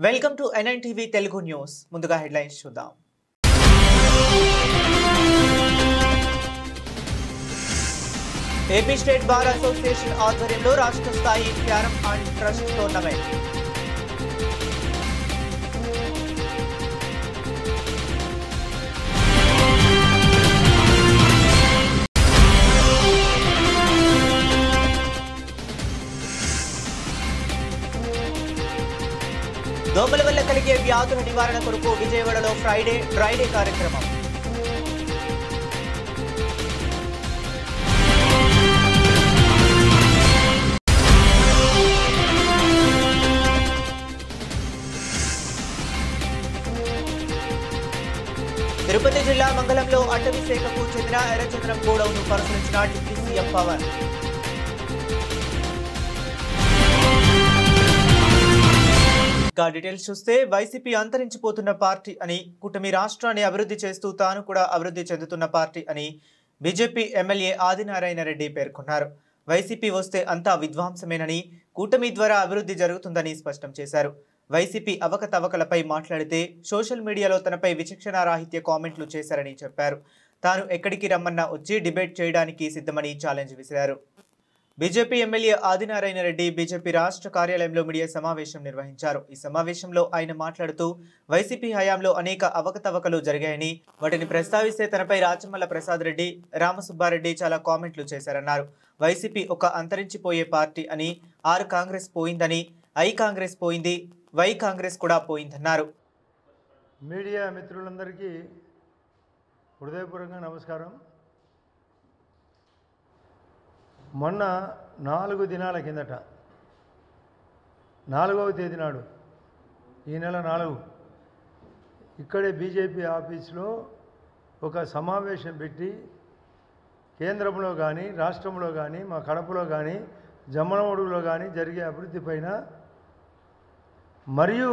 Welcome to NNTV Telugu news. ముందుగా headlines చూద్దాం. AP state bar association ఆధ్వర్యంలో రాష్ట్ర స్థాయి క్యారమ్ అండ్ ట్రస్ట్ టోర్నమెంట్. దోమల వల్ల కలిగే వ్యాధుల నివారణ కొరకు విజయవాడలో ఫ్రైడే డ్రైడే కార్యక్రమం. తిరుపతి జిల్లా మంగళంలో అటవీ శాఖకు చెందిన ఎర్రచంద్రం గోడౌన్ను పరిశీలించిన డిప్యూటీ సీఎం పవన్. డీటెయిల్స్ చూస్తే వైసీపీ అంతరించిపోతున్న పార్టీ అని, కూటమి రాష్ట్రాన్ని అభివృద్ధి చేస్తూ తాను కూడా అభివృద్ధి చెందుతున్న పార్టీ అని బీజేపీ ఎమ్మెల్యే ఆదినారాయణ రెడ్డి పేర్కొన్నారు. వైసీపీ వస్తే అంతా విధ్వంసమేనని, కూటమి ద్వారా అభివృద్ధి జరుగుతుందని స్పష్టం చేశారు. వైసీపీ అవకతవకలపై మాట్లాడితే సోషల్ మీడియాలో తనపై విచక్షణారాహిత్య కామెంట్లు చేశారని చెప్పారు. తాను ఎక్కడికి రమ్మన్నా వచ్చి డిబేట్ చేయడానికి సిద్ధమని ఛాలెంజ్ విసిరారు. BJP MLA Adinarayana Reddy BJP రాష్ట్ర కార్యాలయంలో మీడియా సమావేశం నిర్వహించారు. ఈ సమావేశంలో ఆయన మాట్లాడుతూ వైసీపీ హయాంలో అనేక అవకతవకలు జరిగాయని, వాటిని ప్రస్తావిస్తే తనపై రాచమల్ల ప్రసాద్ రెడ్డి, రామసుబ్బారెడ్డి చాలా కామెంట్లు చేశారన్నారు. వైసీపీ ఒక అంతరించిపోయే పార్టీ అని, ఆర్ కాంగ్రెస్ పోయిందని, ఐ కాంగ్రెస్ పోయింది, వై కాంగ్రెస్ కూడా పోయిందన్నారు. మీడియా మిత్రులందరికీ హృదయపూర్వకంగా నమస్కారం. మొన్న 4 దినాల కిందట 4వ తేదీ నాడు, ఈ నెల 4 ఇక్కడే బీజేపీ ఆఫీస్లో ఒక సమావేశం పెట్టి కేంద్రంలో కానీ, రాష్ట్రంలో కానీ, మా కడపలో కానీ, జమ్మలమడుగులో కానీ జరిగే అభివృద్ధి పైన, మరియు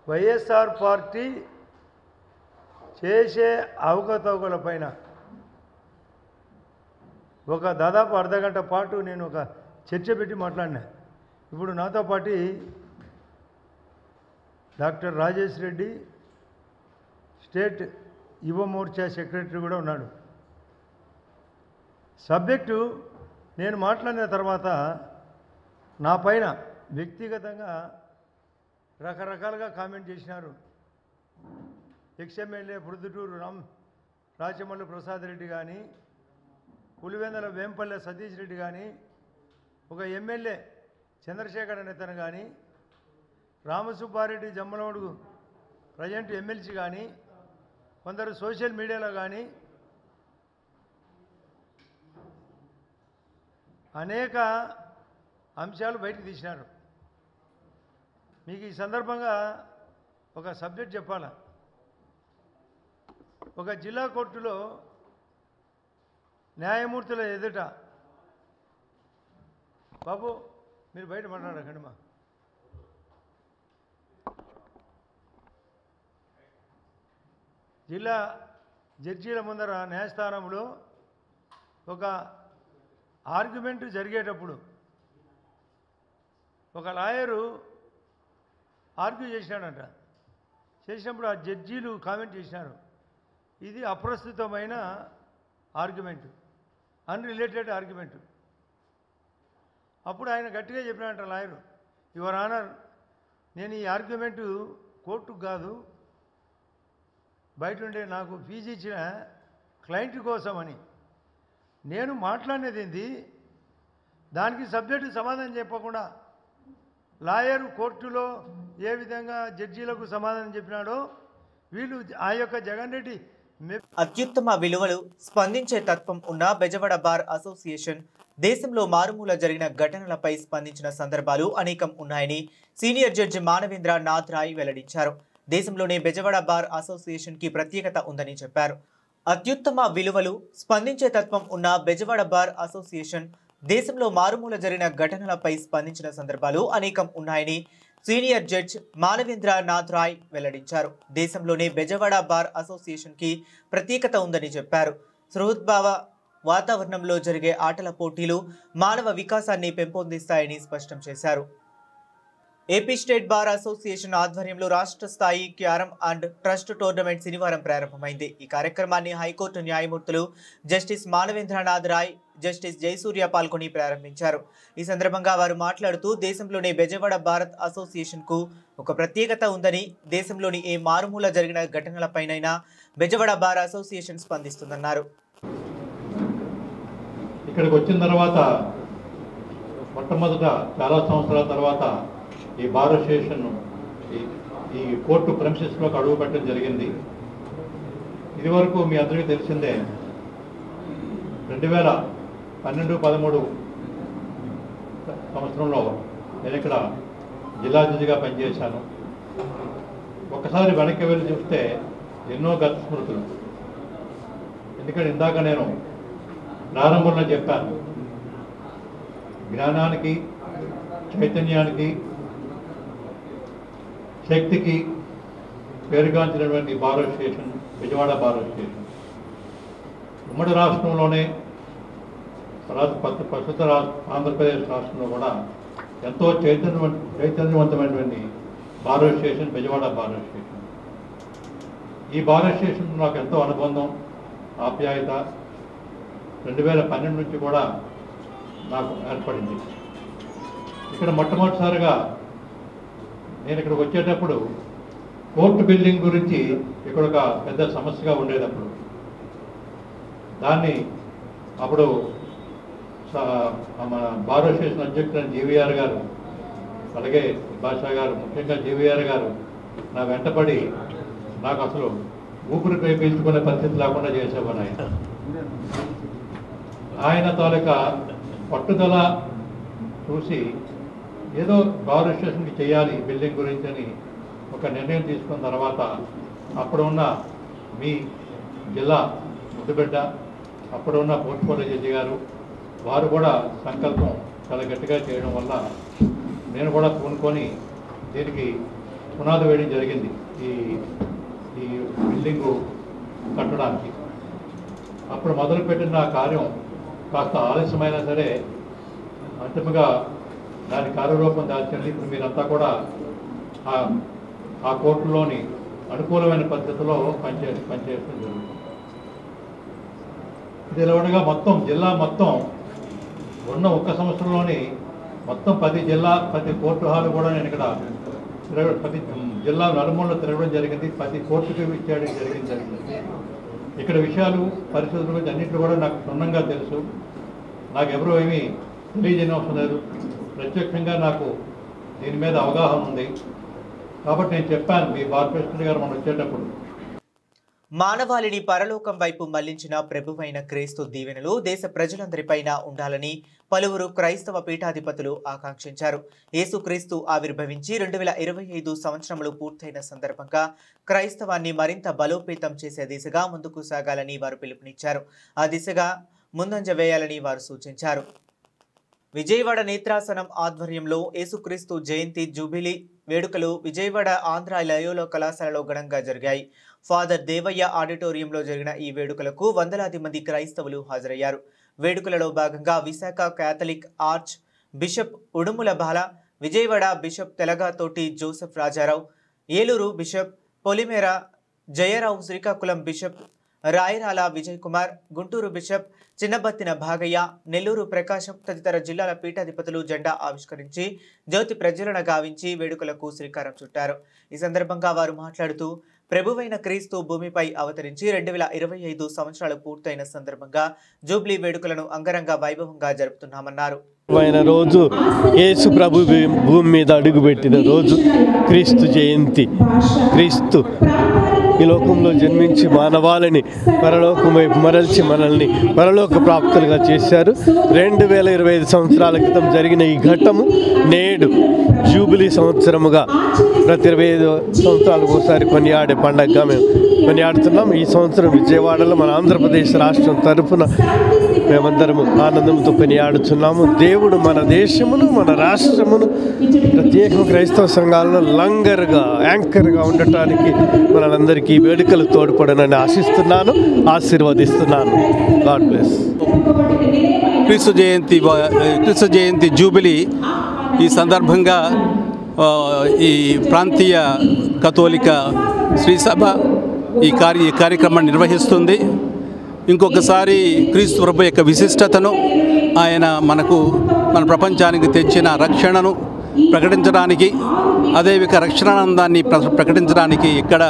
వైఎస్ఆర్ పార్టీ చేసే అవకతవకల పైన ఒక దాదాపు అర్ధగంట పాటు నేను ఒక చర్చ పెట్టి మాట్లాడినా. ఇప్పుడు నాతో పాటు డాక్టర్ రాజేష్ రెడ్డి, స్టేట్ యువ మోర్చా సెక్రటరీ కూడా ఉన్నాడు. సబ్జెక్టు నేను మాట్లాడిన తర్వాత నా పైన వ్యక్తిగతంగా రకరకాలుగా కామెంట్ చేసినారు. ఎక్స్ఎమ్మెల్యే ప్రొద్దుటూరు రాచమల్లు ప్రసాద్ రెడ్డి కానీ, పులివెందుల వేంపల్లె సతీష్ రెడ్డి కానీ, ఒక ఎమ్మెల్యే చంద్రశేఖర్ నేతను కానీ, రామసుబ్బారెడ్డి జమ్మలమడుగు ప్రజెంట్ ఎమ్మెల్సీ కానీ, కొందరు సోషల్ మీడియాలో కానీ అనేక అంశాలు బయటకు తీసినారు. మీకు ఈ సందర్భంగా ఒక సబ్జెక్ట్ చెప్పాలా. ఒక జిల్లా కోర్టులో న్యాయమూర్తుల ఎదుట, బాబు మీరు బయట మాట్లాడకండి, మా జిల్లా జడ్జీల ముందర న్యాయస్థానంలో ఒక ఆర్గ్యుమెంట్ జరిగేటప్పుడు ఒక లాయరు ఆర్గ్యూ చేసినాడంట. చేసినప్పుడు ఆ జడ్జీలు కామెంట్ చేసినారు, ఇది అప్రస్తుతమైన ఆర్గ్యుమెంట్, అన్రిలేటెడ్ ఆర్గ్యుమెంట్. అప్పుడు ఆయన గట్టిగా చెప్పినాడంట లాయరు, యువర్ ఆనర్, నేను ఈ ఆర్గ్యుమెంటు కోర్టుకు కాదు, బయట ఉండే నాకు ఫీజు ఇచ్చిన క్లయింట్ కోసమని నేను మాట్లాడినది ఏంది, దానికి సబ్జెక్టు సమాధానం చెప్పకుండా లాయరు కోర్టులో ఏ విధంగా జడ్జీలకు సమాధానం చెప్పినాడో వీళ్ళు ఆ యొక్క జగన్ రెడ్డి అత్యుత్తమ విలువలు, స్పందించే తత్వం ఉన్న బెజవాడ బార్ అసోసియేషన్ దేశంలో మారుమూల జరిగిన ఘటనలపై స్పందించిన సందర్భాలు అనేకం ఉన్నాయని సీనియర్ జడ్జి మానవేంద్ర నాథ్ రాయ్ వెల్లడించారు. దేశంలోనే బెజవాడ బార్ అసోసియేషన్ కి ప్రత్యేకత ఉందని చెప్పారు. అత్యుత్తమ విలువలు, స్పందించే తత్వం ఉన్న బెజవాడ బార్ అసోసియేషన్ దేశంలో మారుమూల జరిగిన ఘటనలపై స్పందించిన సందర్భాలు అనేకం ఉన్నాయని సీనియర్ జడ్జ్ మానవేంద్ర నాథ్ రాయ్ వెల్లడించారు. దేశంలోనే బెజవాడ బార్ అసోసియేషన్ కి ప్రత్యేకత ఉందని చెప్పారు. సృహద్భావ వాతావరణంలో జరిగే ఆటల పోటీలు మానవ వికాసాన్ని పెంపొందిస్తాయని స్పష్టం చేశారు. ఏపీ స్టేట్ బార్ అసోసియేషన్ ఆధ్వర్యంలో రాష్ట్ర స్థాయి క్యారమ్ అండ్ ట్రస్ట్ టోర్నమెంట్ శనివారం ప్రారంభమైంది. ఈ కార్యక్రమాన్ని హైకోర్టు న్యాయమూర్తులు జస్టిస్ మానవేంద్రనాథ్ రాయ్, జస్టిస్ జయసూర్య పాల్గొని ప్రారంభించారు. ఈ సందర్భంగా వారు మాట్లాడుతూ దేశంలోనే బెజవాడ భారత్ అసోసియేషన్ కు ఒక ప్రత్యేకత ఉందని, దేశంలోని ఏ మారుమూల జరిగిన ఘటనలపైనైనా బెజవాడ బార్ అసోసియేషన్ స్పందిస్తుందన్నారు. ఇక్కడికి వచ్చిన తర్వాత మొట్టమొదట చాలా సంవత్సరాల తర్వాత ఈ బార్ అసోసియేషన్ ఈ కోర్టు ప్రెమిసెస్లోకి అడుగు పెట్టడం జరిగింది. ఇదివరకు మీ అందరికీ తెలిసిందే 2012-13 సంవత్సరంలో నేను ఇక్కడ జిల్లా జడ్జిగా పనిచేశాను. ఒక్కసారి వెనక్కి వెళ్ళి చూస్తే ఎన్నో గత స్మృతులు. ఎందుకంటే ఇందాక నేను ప్రారంభంలో చెప్పాను, జ్ఞానానికి, చైతన్యానికి, శక్తికి పేరుగాంచినటువంటి bar association Vijayawada bar association ఉమ్మడి రాష్ట్రంలోనే ప్రస్తుత ఆంధ్రప్రదేశ్ రాష్ట్రంలో కూడా ఎంతో చైతన్యవంతమైనటువంటి bar association Vijayawada bar association. ఈ బార్ అసోసియేషన్ నాకు ఎంతో అనుబంధం, ఆప్యాయత 2012 నుంచి కూడా నాకు ఏర్పడింది. ఇక్కడ మొట్టమొదటిసారిగా నేను ఇక్కడికి వచ్చేటప్పుడు కోర్టు బిల్డింగ్ గురించి ఇక్కడ ఒక పెద్ద సమస్యగా ఉండేటప్పుడు దాన్ని అప్పుడు మన బార్ అసోసియేషన్ అధ్యక్షుడు జీవీఆర్ గారు, అలాగే భాషా గారు, ముఖ్యంగా జీవీఆర్ గారు నా వెంటపడి నాకు అసలు ఊపిరి పీల్చుకునే పరిస్థితి లేకుండా చేసేవారు. ఆయన తాలూకా పట్టుదల చూసి ఏదో బార్ అసోసియేషన్కి చేయాలి బిల్డింగ్ గురించి అని ఒక నిర్ణయం తీసుకున్న తర్వాత అప్పుడు ఉన్న మీ జిల్లా ముద్దుబిడ్డ, అప్పుడున్న పోర్ట్ఫోలియో జడ్జి గారు వారు కూడా సంకల్పం చాలా గట్టిగా చేయడం వల్ల నేను కూడా పూనుకొని దీనికి పునాది వేయడం జరిగింది ఈ బిల్డింగు కట్టడానికి. అప్పుడు మొదలుపెట్టిన కార్యం కాస్త ఆలస్యమైనా సరే అంతిమంగా దాని కార్యరూపం దాల్చింది. ఇప్పుడు మీరంతా కూడా ఆ కోర్టులోని అనుకూలమైన పద్ధతిలో పనిచేయడం జరుగుతుంది. ఇది ఉండగా మొత్తం జిల్లా మొత్తం ఉన్న ఒక్క సంవత్సరంలోని మొత్తం 10 కోర్టు హాలు కూడా నేను ఇక్కడ 10 జిల్లా నలుమూలలో తిరగడం జరిగింది. 10 కోర్టుకి ఇచ్చేయడం జరిగింది. ఇక్కడ విషయాలు, పరిస్థితుల గురించి అన్నింటిలో కూడా నాకు క్షుణ్ణంగా తెలుసు. నాకు ఎవరూ ఏమీ తెలియజేయని అవసరం లేదు. ప్రత్యక్షంగా నాకు దీని మీద అవగాహన ఉంది. కాబట్టి నేను చెప్పాను మీ బార్ ప్రెసిడెంట్ గారు మనం వచ్చేటప్పుడు, మానవాళిని పరలోకం వైపు మళ్లించిన ప్రభువైన క్రీస్తు దీవెనలు దేశ ప్రజలందరిపైన ఉండాలని పలువురు క్రైస్తవ పీఠాధిపతులు ఆకాంక్షించారు. యేసుక్రీస్తు ఆవిర్భవించి 2025 సంవత్సరములు పూర్తయిన సందర్భంగా క్రైస్తవాన్ని మరింత బలోపేతం చేసే దిశగా ముందుకు సాగాలని వారు పిలుపునిచ్చారు. ఆ దిశగా ముందంజ వేయాలని వారు సూచించారు. విజయవాడ నేత్రాసనం ఆధ్వర్యంలో యేసుక్రీస్తు జయంతి జూబిలీ వేడుకలు విజయవాడ ఆంధ్ర లయోలా కళాశాలలో ఘనంగా జరిగాయి. ఫాదర్ దేవయ్య ఆడిటోరియంలో జరిగిన ఈ వేడుకలకు వందలాది మంది క్రైస్తవులు హాజరయ్యారు. వేడుకలలో భాగంగా Visakha Catholic archbishop Udumula Bala, Vijayawada bishop Telagathoti Joseph Rajarao, Eluru bishop Polimera Jayarao, Srikakulam bishop Rayarala Vijay Kumar, Guntur bishop Chinnabattina Bhagaiah, Nellore Prakasam తదితర జిల్లాల పీఠాధిపతులు జెండా ఆవిష్కరించి జ్యోతి ప్రజ్వలన గావించి వేడుకలకు శ్రీకారం చుట్టారు. ఈ సందర్భంగా వారు మాట్లాడుతూ ప్రభువైన క్రీస్తు భూమిపై అవతరించి 2025 సంవత్సరాలు పూర్తయిన సందర్భంగా జూబ్లీ వేడుకలను అంగరంగ వైభవంగా జరుపుతున్నామన్నారు. రోజు యేసు ప్రభు భూమి మీద అడుగుపెట్టిన రోజు క్రీస్తు జయంతి. క్రీస్తు ఈ లోకంలో జన్మించి మానవాళిని పరలోకం వైపు మరల్చి మనల్ని పరలోక ప్రాప్తులుగా చేశారు. 2025 సంవత్సరాల క్రితం జరిగిన ఈ ఘట్టము నేడు జూబిలీ సంవత్సరముగా ప్రతి 25 సంవత్సరాలకు ఒకసారి కొనియాడే పండగగా మేము కొనియాడుతున్నాం. ఈ సంవత్సరం విజయవాడలో మన ఆంధ్రప్రదేశ్ రాష్ట్రం తరఫున మేమందరము ఆనందంతో కొనియాడుతున్నాము. దేవుడు మన దేశమును, మన రాష్ట్రమును, ప్రత్యేకంగా క్రైస్తవ సంఘాలను లంగర్గా, యాంకర్గా ఉండటానికి మనందరికీ ఈ వేడుకలు తోడ్పడనని ఆశిస్తున్నాను, ఆశీర్వదిస్తున్నాను. God bless. క్రీస్తు జయంతి జూబిలీ ఈ సందర్భంగా ఈ ప్రాంతీయ కథోలిక శ్రీ సభ ఈ కార్యక్రమాన్ని నిర్వహిస్తుంది. ఇంకొకసారి క్రీస్తు ప్రభు యొక్క విశిష్టతను, ఆయన మన ప్రపంచానికి తెచ్చిన రక్షణను ప్రకటించడానికి, అదేవిధంగా రక్షణానందాన్ని ప్రకటించడానికి ఇక్కడ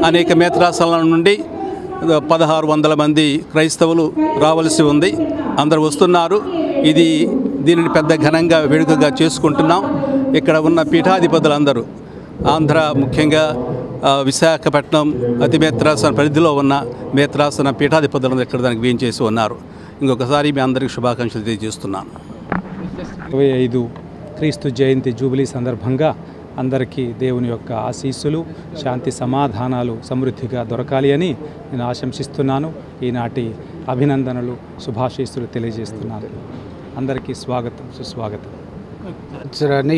అనేక మేత్రాసనాల నుండి 1600 మంది క్రైస్తవులు రావాల్సి ఉంది. అందరూ వస్తున్నారు. దీనిని పెద్ద ఘనంగా వేడుకగా చేసుకుంటున్నాం. ఇక్కడ ఉన్న పీఠాధిపతులందరూ ఆంధ్ర, ముఖ్యంగా విశాఖపట్నం అతి మేత్రాసన పరిధిలో ఉన్న మేత్రాసన పీఠాధిపతులందరూ ఇక్కడ దానికి వేయించేసి ఉన్నారు. ఇంకొకసారి మీ అందరికీ శుభాకాంక్షలు తెలియజేస్తున్నాను. 25 క్రీస్తు జయంతి జూబిలీ సందర్భంగా అందరికీ దేవుని యొక్క ఆశీస్సులు, శాంతి సమాధానాలు సమృద్ధిగా దొరకాలి అని నేను ఆశంసిస్తున్నాను. ఈనాటి అభినందనలు, శుభాశీస్సులు తెలియజేస్తున్నాను. అందరికీ స్వాగతం, సుస్వాగతం.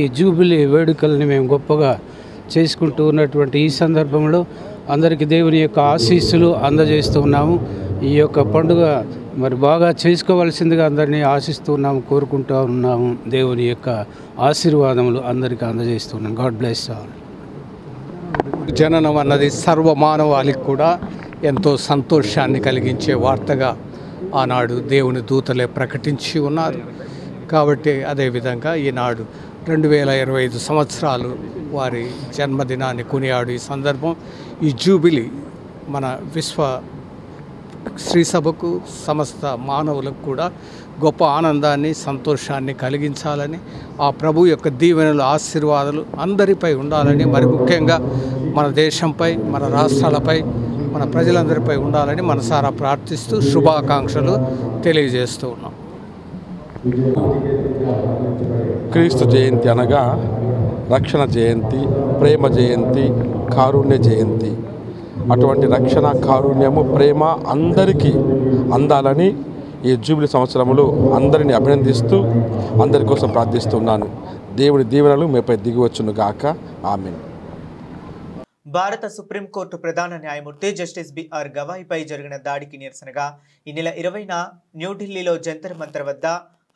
ఈ జూబిలీ వేడుకల్ని మేము గొప్పగా చేసుకుంటూ ఉన్నటువంటి ఈ సందర్భంలో అందరికీ దేవుని యొక్క ఆశీస్సులు అందజేస్తూ ఉన్నాము. ఈ యొక్క పండుగ మరి బాగా చేసుకోవాల్సిందిగా అందరినీ ఆశిస్తూ ఉన్నాము, కోరుకుంటూ ఉన్నాము. దేవుని యొక్క ఆశీర్వాదములు అందరికీ అందజేస్తున్నాం. God bless all. జననం అన్నది సర్వమానవాళికి కూడా ఎంతో సంతోషాన్ని కలిగించే వార్తగా ఆనాడు దేవుని దూతలే ప్రకటించి ఉన్నారు. కాబట్టి అదేవిధంగా ఈనాడు 2025 సంవత్సరాలు వారి జన్మదినాన్ని కొనియాడు ఈ సందర్భం. ఈ జూబిలీ మన శ్రీ సభకు, సమస్త మానవులకు కూడా గొప్ప ఆనందాన్ని, సంతోషాన్ని కలిగించాలని, ఆ ప్రభు యొక్క దీవెనలు, ఆశీర్వాదాలు అందరిపై ఉండాలని, మరి ముఖ్యంగా మన దేశంపై, మన రాష్ట్రాలపై, మన ప్రజలందరిపై ఉండాలని మనసారా ప్రార్థిస్తూ శుభాకాంక్షలు తెలియజేస్తూ ఉన్నాం. క్రీస్తు జయంతి అనగా రక్షణ జయంతి, ప్రేమ జయంతి, కారుణ్య జయంతి. అటువంటి రక్షణ, కారుణ్యము, ప్రేమ అందరికీ అందాలని ఈ జూబిలీ సంవత్సరములు అందరినీ అభినందిస్తూ అందరి కోసం ప్రార్థిస్తున్నాను. దేవుని దీవెనలు మీపై దిగివచ్చును గాక. ఆమేన్. భారత సుప్రీంకోర్టు ప్రధాన న్యాయమూర్తి జస్టిస్ బిఆర్ గవాయిపై జరిగిన దాడికి నిరసనగా ఈ నెల 20న న్యూఢిల్లీలో జంతర్ మంతర్ వద్ద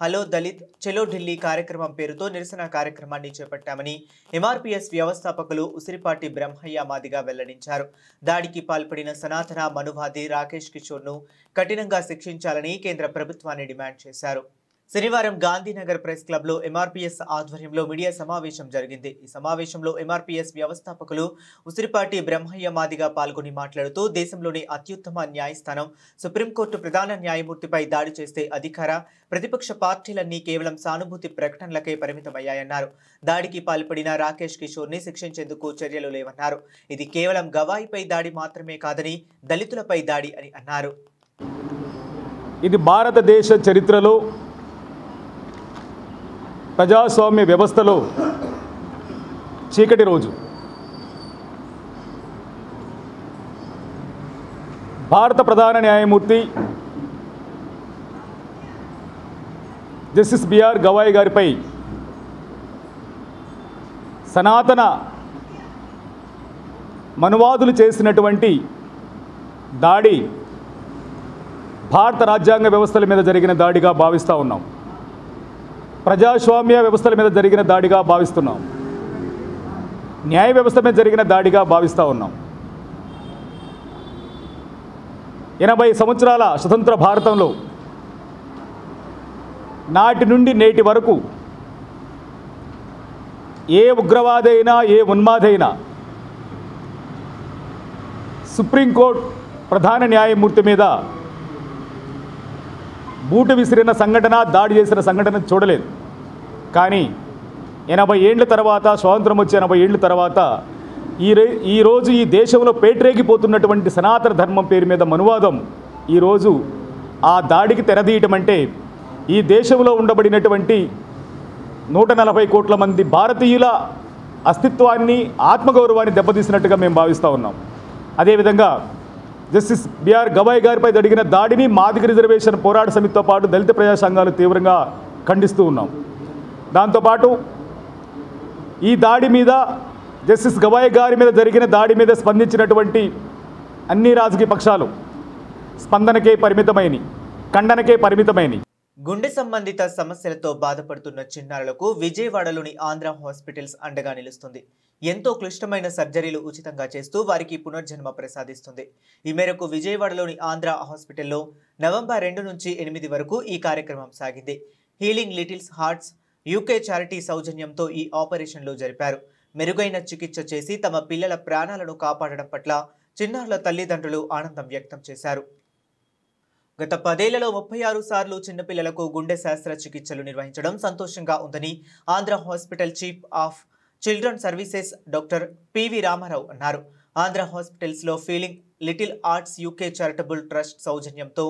హలో దళిత్ చలో ఢిల్లీ కార్యక్రమం పేరుతో నిరసన కార్యక్రమాన్ని చేపట్టామని ఎంఆర్పీఎస్ వ్యవస్థాపకులు ఉసిరిపాటి బ్రహ్మయ్య మాదిగ వెల్లడించారు. దాడికి పాల్పడిన సనాతన మనువాది రాకేష్ కిషోర్ను కఠినంగా శిక్షించాలని కేంద్ర ప్రభుత్వాన్ని డిమాండ్ చేశారు. శనివారం గాంధీనగర్ ప్రెస్ క్లబ్లో ఎంఆర్పీఎస్ ఆధ్వర్యంలో మీడియా సమావేశం జరిగింది. ఈ సమావేశంలో ఎంఆర్పీఎస్ వ్యవస్థాపకులు ఉసిరిపాటి బ్రహ్మయ్య మాదిగ పాల్గొని మాట్లాడుతూ దేశంలోని అత్యుత్తమ న్యాయస్థానం సుప్రీంకోర్టు ప్రధాన న్యాయమూర్తిపై దాడి చేస్తే అధికార, ప్రతిపక్ష పార్టీలన్నీ కేవలం సానుభూతి ప్రకటనలకే పరిమితమయ్యాయన్నారు. దాడికి పాల్పడిన రాకేష్ కిషోర్ని శిక్షించేందుకు చర్యలు లేవన్నారు. ఇది కేవలం గవాయిపై దాడి మాత్రమే కాదని దళితులపై దాడి అని అన్నారు. ఇది భారతదేశ చరిత్రలో, ప్రజాస్వామ్య వ్యవస్థలో చీకటి రోజు. భారత ప్రధాన న్యాయమూర్తి జస్టిస్ బిఆర్ గవాయ్ గారిపై సనాతన మనువాదులు చేసినటువంటి దాడి భారత రాజ్యాంగ వ్యవస్థల మీద జరిగిన దాడిగా భావిస్తూ ఉన్నాం. ప్రజాస్వామ్య వ్యవస్థల మీద జరిగిన దాడిగా భావిస్తున్నాం. న్యాయ వ్యవస్థ మీద జరిగిన దాడిగా భావిస్తూ ఉన్నాం. 80 సంవత్సరాల స్వతంత్ర భారతంలో నాటి నుండి నేటి వరకు ఏ ఉగ్రవాదైనా, ఏ ఉన్మాదైనా సుప్రీంకోర్టు ప్రధాన న్యాయమూర్తి మీద బూటు విసిరిన సంఘటన, దాడి చేసిన సంఘటన చూడలేదు. కానీ 80 ఏళ్ల తర్వాత, స్వాతంత్రం వచ్చి 80 ఏళ్ల తర్వాత ఈరోజు ఈ దేశంలో పేట్రేగిపోతున్నటువంటి సనాతన ధర్మం పేరు మీద మనువాదం ఈరోజు ఆ దాడికి తెరదీయటం అంటే ఈ దేశంలో ఉండబడినటువంటి 140 కోట్ల మంది భారతీయుల అస్తిత్వాన్ని, ఆత్మగౌరవాన్ని దెబ్బతీసినట్టుగా మేము భావిస్తూ ఉన్నాం. అదేవిధంగా జస్టిస్ బిఆర్ గవాయ్ గారిపై జరిగిన దాడిని మాదిగ రిజర్వేషన్ పోరాట సమితితో పాటు దళిత ప్రజా సంఘాలు తీవ్రంగా ఖండిస్తూ ఉన్నాం. దాంతోపాటు ఈ దాడి మీద, జస్టిస్ గవాయ్ గారి మీద జరిగిన దాడి మీద స్పందించినటువంటి అన్ని రాజకీయ పక్షాలు స్పందనకే పరిమితమైనవి, ఖండనకే పరిమితమైనవి. గుండె సంబంధిత సమస్యలతో బాధపడుతున్న చిన్నారులకు విజయవాడలోని ఆంధ్ర హాస్పిటల్స్ అండగా నిలుస్తుంది. ఎంతో క్లిష్టమైన సర్జరీలు ఉచితంగా చేస్తూ వారికి పునర్జన్మ ప్రసాదిస్తుంది. ఈ మేరకు విజయవాడలోని ఆంధ్ర హాస్పిటల్లో నవంబర్ 2 నుంచి 8 వరకు ఈ కార్యక్రమం సాగింది. Healing littles hearts UK charity సౌజన్యంతో ఈ ఆపరేషన్లు జరిపారు. మెరుగైన చికిత్స చేసి తమ పిల్లల ప్రాణాలను కాపాడడం పట్ల చిన్నారుల తల్లిదండ్రులు ఆనందం వ్యక్తం చేశారు. గత 10 ఏళ్లలో 36 సార్లు చిన్నపిల్లలకు గుండె శస్త్రచికిత్సలు నిర్వహించడం సంతోషంగా ఉందని Andhra hospital chief of children services doctor PV Ramarao అన్నారు. ఆంధ్ర హాస్పిటల్స్లో healing little hearts UK charitable trust సౌజన్యంతో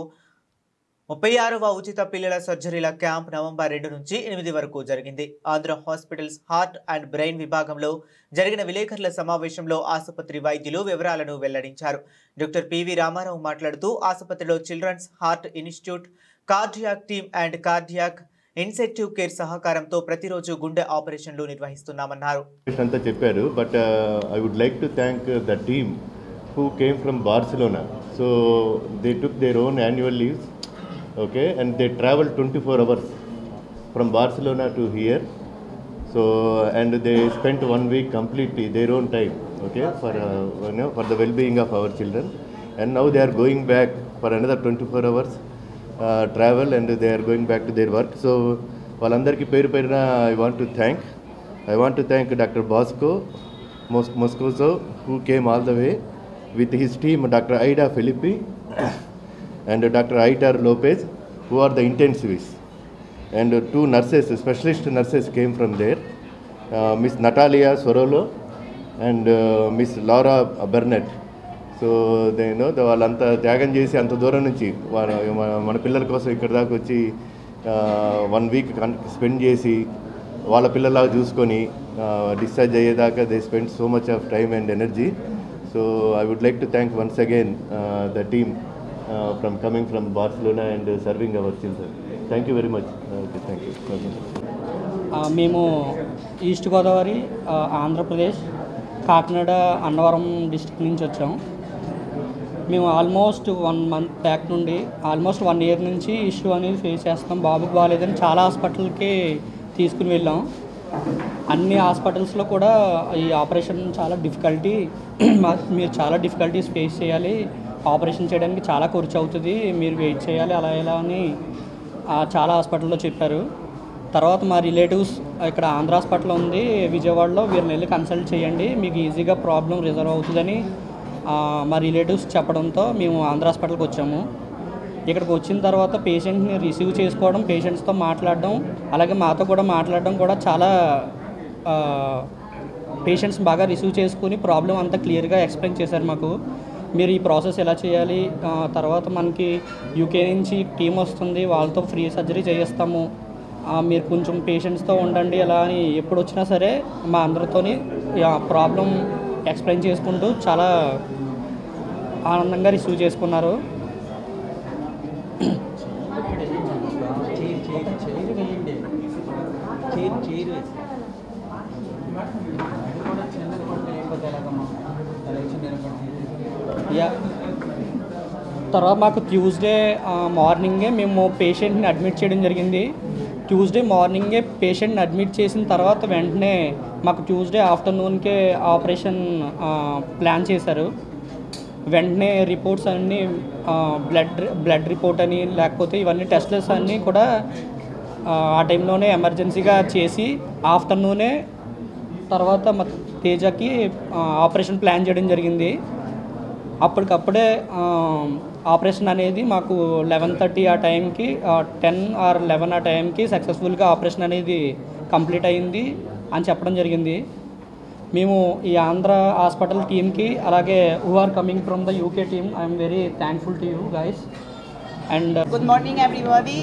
36వ ఉచిత పిల్లల సర్జరీల క్యాంప్ నవంబర్ 2 నుంచి 8 వరకు జరిగింది. Andhra hospitals heart and brain విభాగంలో జరిగిన విలేకరుల సమావేశంలో ఆసుపత్రి వైద్యులు వివరాలను వెల్లడించారు. డాక్టర్ పివి రామారావు మాట్లాడుతూ ఆసుపత్రిలో children's heart institute, cardiac team and cardiac intensive care సహకారంతో ప్రతిరోజు గుండె ఆపరేషన్లు నిర్వహిస్తున్నామన్నారు. అంతా చెప్పారు, but I would like to thank the team who came from Barcelona. So they took their own annual leaves. Okay, and they traveled 24 hours from Barcelona to here. So, and they spent 1 week completely their own time, okay, for for the well-being of our children. And now they are going back for another 24 hours travel, and they are going back to their work. So, valandarki peru peruna I want to thank Dr. Bosco Moscoso, who came all the way with his team, Dr. Aida Filippi and Dr. Aitar Lopez, who are the intensivists, and 2 nurses, specialist nurses came from there, Miss Natalia Sorolo and Miss Laura Burnett. So they know వాళ్ళంతా త్యాగం చేసి అంత దూరం నుంచి మన పిల్లల కోసం ఇక్కడ దాకా వచ్చి 1 వీక్ స్పెండ్ చేసి వాళ్ళ పిల్లలాగా చూసుకొని డిశ్చార్జ్ అయ్యేదాకా they spend so much of time and energy. So I would like to thank once again the team from coming from Barcelona and serving our children. Thank you very much. Okay, thank you. మేము east Godavari, Andhra Pradesh, Kakinada, Annavaram district నుంచి వచ్చాం. మేము almost 1 month back నుండి almost 1 year నుంచి issue అనేది face చేస్తాం. బాబుకి బాగాలేదని చాలా హాస్పిటల్కి తీసుకుని వెళ్ళాం. అన్ని హాస్పిటల్స్లో కూడా ఈ ఆపరేషన్ చాలా డిఫికల్టీ, మీరు చాలా డిఫికల్టీస్ ఫేస్ చేయాలి, ఆపరేషన్ చేయడానికి చాలా ఖర్చు అవుతుంది, మీరు వెయిట్ చేయాలి అలా ఎలా అని చాలా హాస్పిటల్లో చెప్పారు. తర్వాత మా రిలేటివ్స్ ఇక్కడ ఆంధ్ర హాస్పిటల్ ఉంది విజయవాడలో, వీరిని వెళ్ళి కన్సల్ట్ చేయండి, మీకు ఈజీగా ప్రాబ్లం రిజర్వ్ అవుతుందని మా రిలేటివ్స్ చెప్పడంతో మేము ఆంధ్ర హాస్పిటల్కి వచ్చాము. ఇక్కడికి వచ్చిన తర్వాత పేషెంట్ని రిసీవ్ చేసుకోవడం, పేషెంట్స్తో మాట్లాడడం, అలాగే మాతో కూడా మాట్లాడడం కూడా చాలా పేషెంట్స్ బాగా రిసీవ్ చేసుకుని ప్రాబ్లం అంతా క్లియర్గా ఎక్స్ప్లెయిన్ చేశారు మాకు. మీరు ఈ ప్రాసెస్ ఎలా చేయాలి, తర్వాత మనకి యూకే నుంచి టీం వస్తుంది, వాళ్ళతో ఫ్రీ సర్జరీ చేయిస్తాము, మీరు కొంచెం పేషెంట్స్తో ఉండండి అలా అని ఎప్పుడు వచ్చినా సరే మా అందరితోని ప్రాబ్లం ఎక్స్ప్లెయిన్ చేసుకుంటూ చాలా ఆనందంగా రిసీవ్ చేసుకున్నారు. తర్వాత మాకు ట్యూస్డే మార్నింగే మేము పేషెంట్ని అడ్మిట్ చేయడం జరిగింది. ట్యూస్డే మార్నింగే పేషెంట్ని అడ్మిట్ చేసిన తర్వాత వెంటనే మాకు ట్యూస్డే ఆఫ్టర్నూన్కే ఆపరేషన్ ప్లాన్ చేశారు. వెంటనే రిపోర్ట్స్ అన్నీ బ్లడ్ రిపోర్ట్ అని లేకపోతే ఇవన్నీ టెస్ట్లెస్ అన్నీ కూడా ఆ టైంలోనే ఎమర్జెన్సీగా చేసి ఆఫ్టర్నూనే తర్వాత మా తేజకి ఆపరేషన్ ప్లాన్ చేయడం జరిగింది. అప్పటికప్పుడే ఆపరేషన్ అనేది మాకు 11:30 ఆ టైంకి 10 or 11 ఆ టైంకి సక్సెస్ఫుల్గా ఆపరేషన్ అనేది కంప్లీట్ అయింది అని చెప్పడం జరిగింది. మేము ఈ ఆంధ్ర హాస్పిటల్ టీమ్కి అలాగే who are coming from the UK team I'm very thankful to you guys. And good morning everybody.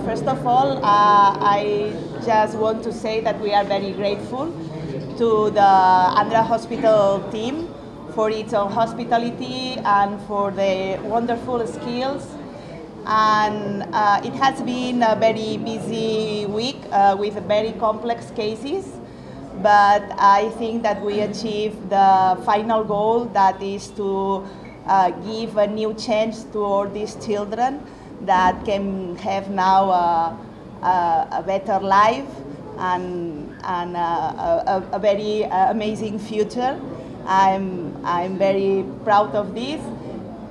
First of all, I just want to say that we are very grateful to the Andhra Hospital team for its hospitality and for the wonderful skills. And it has been a very busy week with very complex cases, but I think that we achieved the final goal, that is to give a new chance to all these children that can have now a better life and a very amazing future. I'm very proud of this.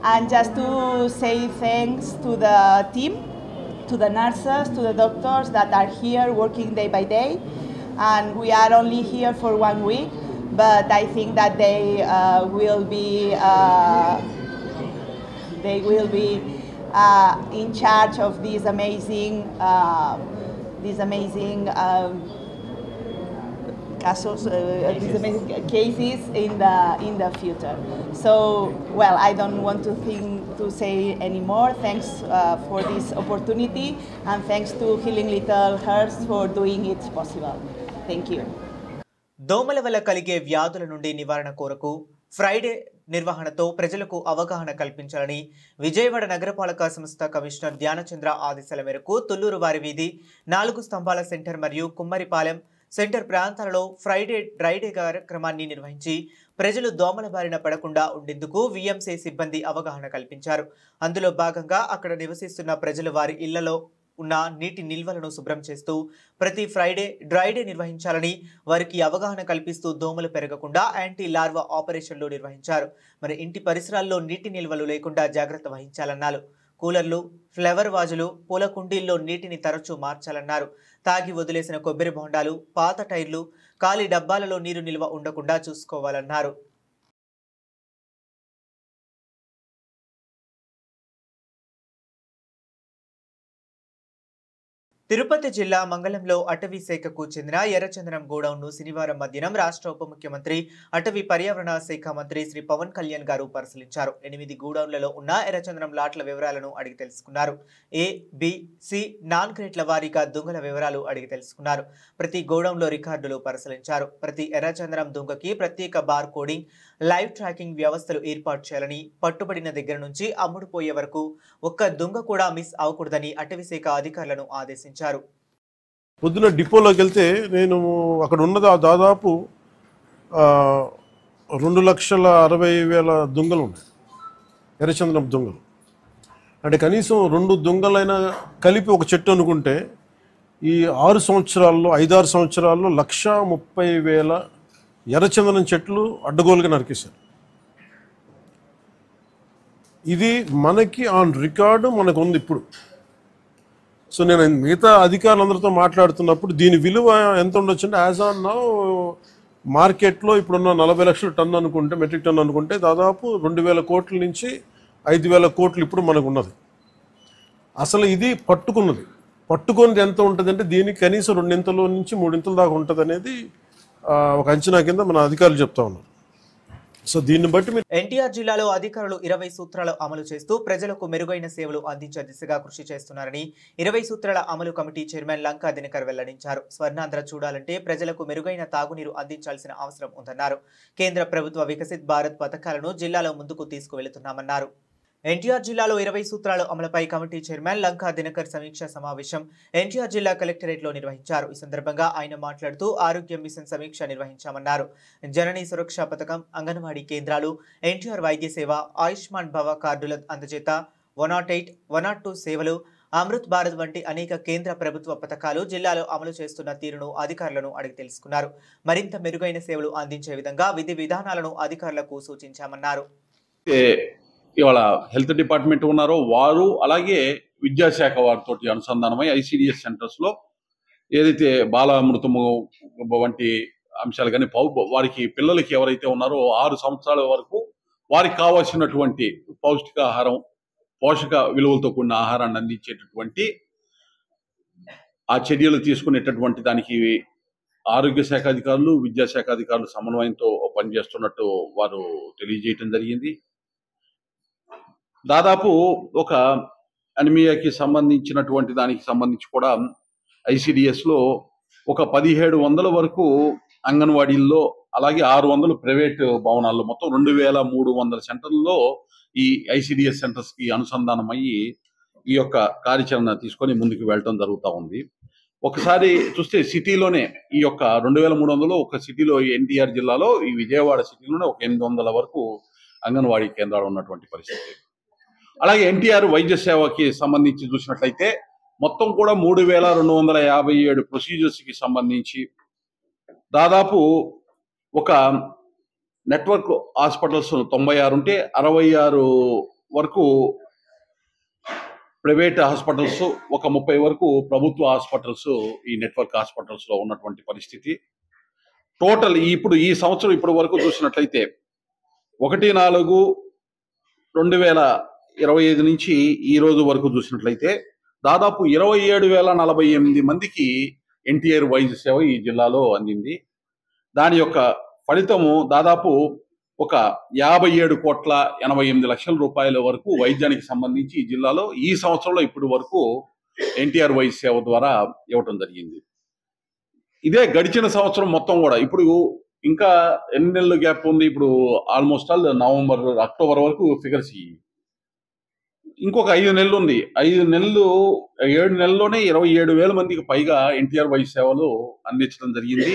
And just to say thanks to the team, to the nurses, to the doctors that are here working day by day. And we are only here for 1 week, but I think that they will be in charge of these amazing cases in the future. So, well, I don't want to say anymore. Thanks for this opportunity, and thanks to Healing Little Hearts for doing it possible. Thank you. దోమల వల్ల కలిగే వ్యాధుల నుండి నివారణ కోరకు Friday నిర్వహణతో ప్రజలకు అవగాహన కల్పించాలని విజయవాడ నగరపాలక సంస్థ కమిషనర్ ధ్యానచంద్ర ఆదేశాల మేరకు తుళ్లూరు వారి వీధి 4 స్తంభాల సెంటర్ మరియు కుమ్మరిపాలెం సెంటర్ ప్రాంతాలలో ఫ్రైడే డ్రైడే కార్యక్రమాన్ని నిర్వహించి ప్రజలు దోమల బారిన పడకుండా ఉండేందుకు విఎంసీ సిబ్బంది అవగాహన కల్పించారు. అందులో భాగంగా అక్కడ నివసిస్తున్న ప్రజలు వారి ఇళ్లలో ఉన్న నీటి నిల్వలను శుభ్రం చేస్తూ ప్రతి ఫ్రైడే డ్రైడే నిర్వహించాలని వారికి అవగాహన కల్పిస్తూ దోమలు పెరగకుండా యాంటీ లార్వా ఆపరేషన్లు నిర్వహించారు. మరి ఇంటి పరిసరాల్లో నీటి నిల్వలు లేకుండా జాగ్రత్త వహించాలన్నారు. కూలర్లు, ఫ్లవర్ వాజులు, పూల కుండీల్లో నీటిని తరచూ మార్చాలన్నారు. తాగి వదిలేసిన కొబ్బరి బొండాలు, పాత టైర్లు, ఖాళీ డబ్బాలలో నీరు నిల్వ ఉండకుండా చూసుకోవాలన్నారు. తిరుపతి జిల్లా మంగళంలో అటవీ శాఖకు చెందిన ఎర్రచందనం గోడౌన్ను శనివారం మధ్యాహ్నం రాష్ట్ర ఉప ముఖ్యమంత్రి అటవీ పర్యావరణ శాఖ మంత్రి శ్రీ పవన్ కళ్యాణ్ గారు పరిశీలించారు. 8 గోడౌన్లలో ఉన్న ఎర్రచందనం లాట్ల వివరాలను అడిగి తెలుసుకున్నారు. A, B, C, నాన్ గ్రేడ్ల వారీగా దొంగల వివరాలు అడిగి తెలుసుకున్నారు. ప్రతి గోడౌన్లో రికార్డులు పరిశీలించారు. ప్రతి ఎర్రచందనం దొంగకి ప్రత్యేక బార్ కోడింగ్, లైవ్ ట్రాకింగ్ వ్యవస్థలు ఏర్పాటు చేయాలని, పట్టుబడిన దగ్గర నుంచి అమ్ముడుపోయే వరకు ఒక్క దొంగ కూడా మిస్ అవ్వకూడదని అటవీ శాఖ అధికారులను ఆదేశించారు. పొద్దున డిపోలోకి వెళ్తే నేను అక్కడ ఉన్న దాదాపు 2,60,000 దొంగలు ఉన్నాయి, ఎర్రచందనం దొంగలు. అంటే కనీసం 2 దొంగలైనా కలిపి ఒక చెట్టు అనుకుంటే ఈ 6 సంవత్సరాల్లో 5-6 సంవత్సరాల్లో 1,30,000 ఎర్రచందనం చెట్లు అడ్డగోలుగా నరికేశారు. ఇది మనకి ఆన్ రికార్డు మనకు ఉంది ఇప్పుడు. సో నేను మిగతా అధికారులందరితో మాట్లాడుతున్నప్పుడు దీని విలువ ఎంత ఉండొచ్చు అంటే యాజ్ ఆన్ నౌ మార్కెట్లో ఇప్పుడున్న 40 లక్షల టన్ను అనుకుంటే, మెట్రిక్ టన్ను అనుకుంటే దాదాపు 2,000 కోట్ల నుంచి 5,000 కోట్లు ఇప్పుడు మనకు ఉన్నది. అసలు ఇది పట్టుకున్నది ఎంత ఉంటుంది అంటే దీనికి కనీసం 2 నుంచి 3 దాకా ఉంటుంది అనేది ఒక అంచనా కింద మన అధికారులు చెప్తా ఉన్నారు. సో దీన్ని బట్టి ఎన్టీఆర్ జిల్లాలో అధికారులు 20 సూత్రాలు అమలు చేస్తూ ప్రజలకు మెరుగైన సేవలు అందించే దిశగా కృషి చేస్తున్నారని 20 సూత్రాల అమలు కమిటీ చైర్మన్ లంకా దినకర్ వెల్లడించారు. స్వర్ణాంధ్ర చూడాలంటే ప్రజలకు మెరుగైన తాగునీరు అందించాల్సిన అవసరం ఉందన్నారు. కేంద్ర ప్రభుత్వ వికసిత్ భారత్ పథకాలను జిల్లాలో ముందుకు తీసుకువెళుతున్నామన్నారు. ఎన్టీఆర్ జిల్లాలో 20 సూత్రాలు అమలుపై కమిటీ చైర్మన్ లంకా దినకర్ సమీక్షా సమావేశం ఎన్టీఆర్ జిల్లా కలెక్టరేట్లో నిర్వహించారు. ఈ సందర్భంగా ఆయన మాట్లాడుతూ ఆరోగ్య మిషన్ సమీక్ష నిర్వహించామన్నారు. జననీ సురక్ష పథకం, అంగన్వాడీ కేంద్రాలు, ఎన్టీఆర్ వైద్య సేవ, ఆయుష్మాన్ భవ కార్డుల అందజేత, 108, 102 సేవలు, అమృత్ భారత్ వంటి అనేక కేంద్ర ప్రభుత్వ పథకాలు జిల్లాలో అమలు చేస్తున్న తీరును అధికారులను అడిగి తెలుసుకున్నారు. మరింత మెరుగైన సేవలు అందించే విధంగా విధి విధానాలను అధికారులకు సూచించామన్నారు. ఇవాళ హెల్త్ డిపార్ట్మెంట్ ఉన్నారో వారు, అలాగే విద్యాశాఖ వారితో అనుసంధానమై ఐసిడిఎస్ సెంటర్స్లో ఏదైతే బాలామృతము వంటి అంశాలు కానీ వారికి పిల్లలకి ఎవరైతే ఉన్నారో 6 సంవత్సరాల వరకు వారికి కావాల్సినటువంటి పౌష్టికాహారం, పోషక విలువలతో కూడిన ఆహారాన్ని అందించేటటువంటి ఆ చర్యలు తీసుకునేటటువంటి దానికి ఆరోగ్య శాఖ అధికారులు, విద్యాశాఖ అధికారులు సమన్వయంతో పనిచేస్తున్నట్టు వారు తెలియజేయటం జరిగింది. దాదాపు ఒక అనిమియాకి సంబంధించినటువంటి దానికి సంబంధించి కూడా ఐసిడిఎస్లో ఒక 1,700 వరకు అంగన్వాడీల్లో, అలాగే 600 ప్రైవేట్ భవనాల్లో, మొత్తం 2,300 సెంటర్లలో ఈ ఐసిడిఎస్ సెంటర్స్కి అనుసంధానం అయ్యి ఈ యొక్క కార్యాచరణ తీసుకొని ముందుకు వెళ్ళటం జరుగుతూ ఉంది. ఒకసారి చూస్తే సిటీలోనే ఈ యొక్క 2,300 ఒక సిటీలో ఎన్టీఆర్ జిల్లాలో ఈ విజయవాడ సిటీలోనే ఒక 800 వరకు అంగన్వాడీ కేంద్రాలు ఉన్నటువంటి పరిస్థితి. అలాగే ఎన్టీఆర్ వైద్య సేవకి సంబంధించి చూసినట్లయితే మొత్తం కూడా 3257 ప్రొసీజర్స్కి సంబంధించి దాదాపు ఒక నెట్వర్క్ హాస్పిటల్స్ 96 ఉంటే 66 వరకు ప్రైవేట్ హాస్పిటల్స్, ఒక 30 వరకు ప్రభుత్వ హాస్పిటల్స్ ఈ నెట్వర్క్ హాస్పిటల్స్లో ఉన్నటువంటి పరిస్థితి. టోటల్ ఇప్పుడు ఈ సంవత్సరం ఇప్పటి వరకు చూసినట్లయితే 1/4/2025 నుంచి ఈ రోజు వరకు చూసినట్లయితే దాదాపు 27,048 మందికి ఎన్టీఆర్ వైద్య సేవ ఈ జిల్లాలో అందింది. దాని యొక్క ఫలితము దాదాపు ఒక 57,88,00,000 రూపాయల వరకు వైద్యానికి సంబంధించి ఈ జిల్లాలో ఈ సంవత్సరంలో ఇప్పటి వరకు ఎన్టీఆర్ వైద్య సేవ ద్వారా ఇవ్వటం జరిగింది. ఇదే గడిచిన సంవత్సరం మొత్తం కూడా ఇప్పుడు ఇంకా ఎన్ని నెలలు గ్యాప్ ఉంది, ఇప్పుడు ఆల్మోస్ట్ ఆల్ నవంబర్ అక్టోబర్ వరకు ఫిగర్స్ ఇంకొక 5 నెలలు ఉంది. 7 నెలల్లోనే 27,000 మందికి పైగా ఎన్టీఆర్ వైద్య సేవలు అందించడం జరిగింది.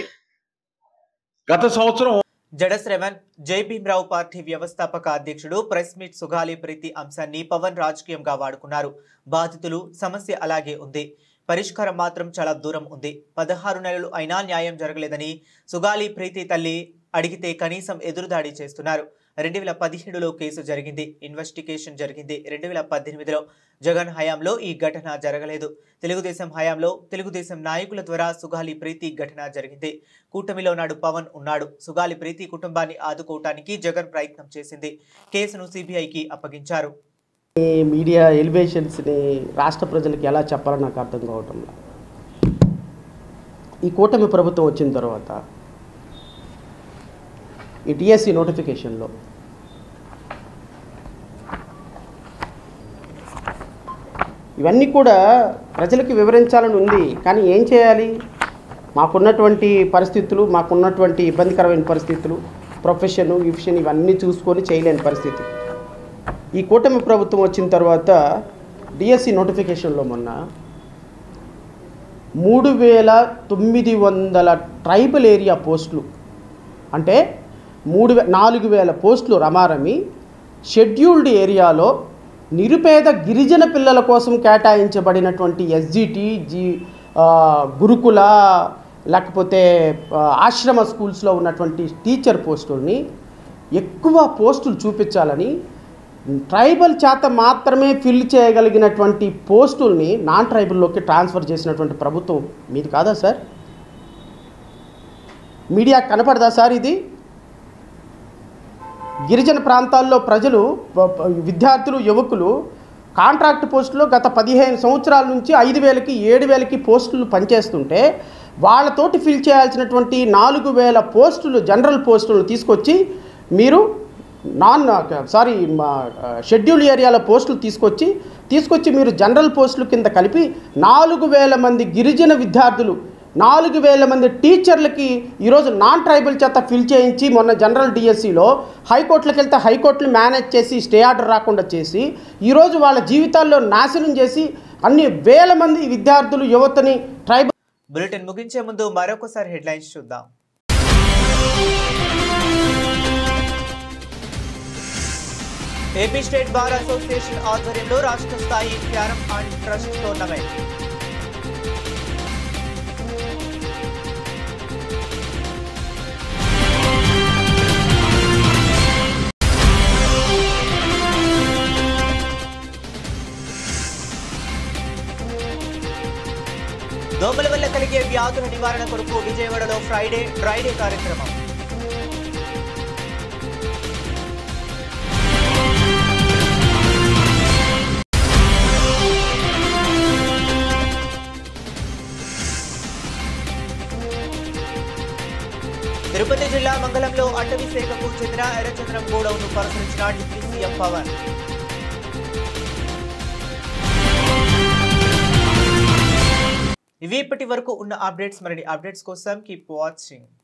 గత సంవత్సరం జడశ్రవణ్ జై భీమ్రావు పార్టీ వ్యవస్థాపక అధ్యక్షుడు ప్రెస్ మీట్ సుగాలి ప్రీతి అంశాన్ని పవన్ రాజకీయంగా వాడుకున్నారు. బాధితులు సమస్య అలాగే ఉంది, పరిష్కారం మాత్రం చాలా దూరం ఉంది. 16 నెలలు అయినా న్యాయం జరగలేదని సుగాలి ప్రీతి తల్లి అడిగితే కనీసం ఎదురుదాడి చేస్తున్నారు. 2017లో కేసు జరిగింది, ఇన్వెస్టిగేషన్ జరిగింది. 2018లో జగన్ హయాంలో ఈ ఘటన జరగలేదు. తెలుగుదేశం హయాంలో తెలుగుదేశం నాయకుల ద్వారా సుగాలి ప్రీతి ఘటన జరిగింది. కూటమిలో నాడు పవన్ ఉన్నాడు. సుగాలి ప్రీతి కుటుంబాన్ని ఆదుకోవటానికి జగన్ ప్రయత్నం చేసింది. కేసును సిబిఐకి అప్పగించారు. ఈ మీడియా ఎలివేషన్స్ని రాష్ట్ర ప్రజలకు ఎలా చెప్పాలో నాకు అర్థం కావటం లేదు. ఈ కూటమి ప్రభుత్వం వచ్చిన తర్వాత ఈ డిఎస్సి నోటిఫికేషన్లో ఇవన్నీ కూడా ప్రజలకు వివరించాలని ఉంది. కానీ ఏం చేయాలి, మాకున్నటువంటి పరిస్థితులు, మాకున్నటువంటి ఇబ్బందికరమైన పరిస్థితులు, ప్రొఫెషన్ ఇవన్నీ చూసుకొని చేయలేని పరిస్థితి. ఈ కూటమి ప్రభుత్వం వచ్చిన తర్వాత డిఎస్సి నోటిఫికేషన్లో మొన్న 3,900 ట్రైబల్ ఏరియా పోస్టులు, అంటే 4,000 పోస్టులు రమారమి షెడ్యూల్డ్ ఏరియాలో నిరుపేద గిరిజన పిల్లల కోసం కేటాయించబడినటువంటి ఎస్జిటి గురుకుల లేకపోతే ఆశ్రమ స్కూల్స్లో ఉన్నటువంటి టీచర్ పోస్టుల్ని ఎక్కువ పోస్టులు చూపించాలని, ట్రైబల్ చేత మాత్రమే ఫిల్ చేయగలిగినటువంటి పోస్టుల్ని నాన్ ట్రైబల్లోకి ట్రాన్స్ఫర్ చేసినటువంటి ప్రభుత్వం మీది కాదా సార్? Media కనపడదా sir? ఇది గిరిజన ప్రాంతాల్లో ప్రజలు, విద్యార్థులు, యువకులు కాంట్రాక్ట్ పోస్టులో గత 15 సంవత్సరాల నుంచి 5,000కి 7,000కి పోస్టులు పనిచేస్తుంటే వాళ్ళతోటి ఫిల్ చేయాల్సినటువంటి 4,000 పోస్టులు జనరల్ పోస్టులను తీసుకొచ్చి మీరు షెడ్యూల్ ఏరియాల పోస్టులు తీసుకొచ్చి మీరు జనరల్ పోస్టుల కింద కలిపి 4,000 మంది గిరిజన విద్యార్థులు, 4,000 మంది టీచర్లకి ఈరోజు నాన్ ట్రైబల్ చేత ఫిల్ చేయించి మొన్న జనరల్ డిఎస్సిలో హైకోర్టులకు వెళ్తే హైకోర్టులు మేనేజ్ చేసి స్టే ఆర్డర్ రాకుండా చేసి ఈరోజు వాళ్ళ జీవితాల్లో నాశనం చేసి అన్ని వేల మంది విద్యార్థులు యువతని ట్రైబల్. బులెటిన్ ముగించే ముందు మరొకసారి హెడ్లైన్స్ చూద్దాం. ఏపీ స్టేట్ బార్ అసోసియేషన్ ఆధ్వర్యంలో రాష్ట్ర స్థాయి క్యారమ్ అండ్ ట్రస్ట్ టోర్నమెంట్. దోమల వల్ల కలిగే వ్యాధుల నివారణ కొరకు విజయవాడలో ఫ్రైడే డ్రైడే కార్యక్రమం. తిరుపతి జిల్లా మంగళంలో అటవీ శాఖకు చెందిన ఎర్రచంద్రం గోడౌన్ను పరిశీలించిన డిప్యూటీ సీఎం పవన్. ఇవి ఇప్పటి వరకు ఉన్న అప్డేట్స్. మరిన్ని అప్డేట్స్ కోసం కీప్ వాచింగ్.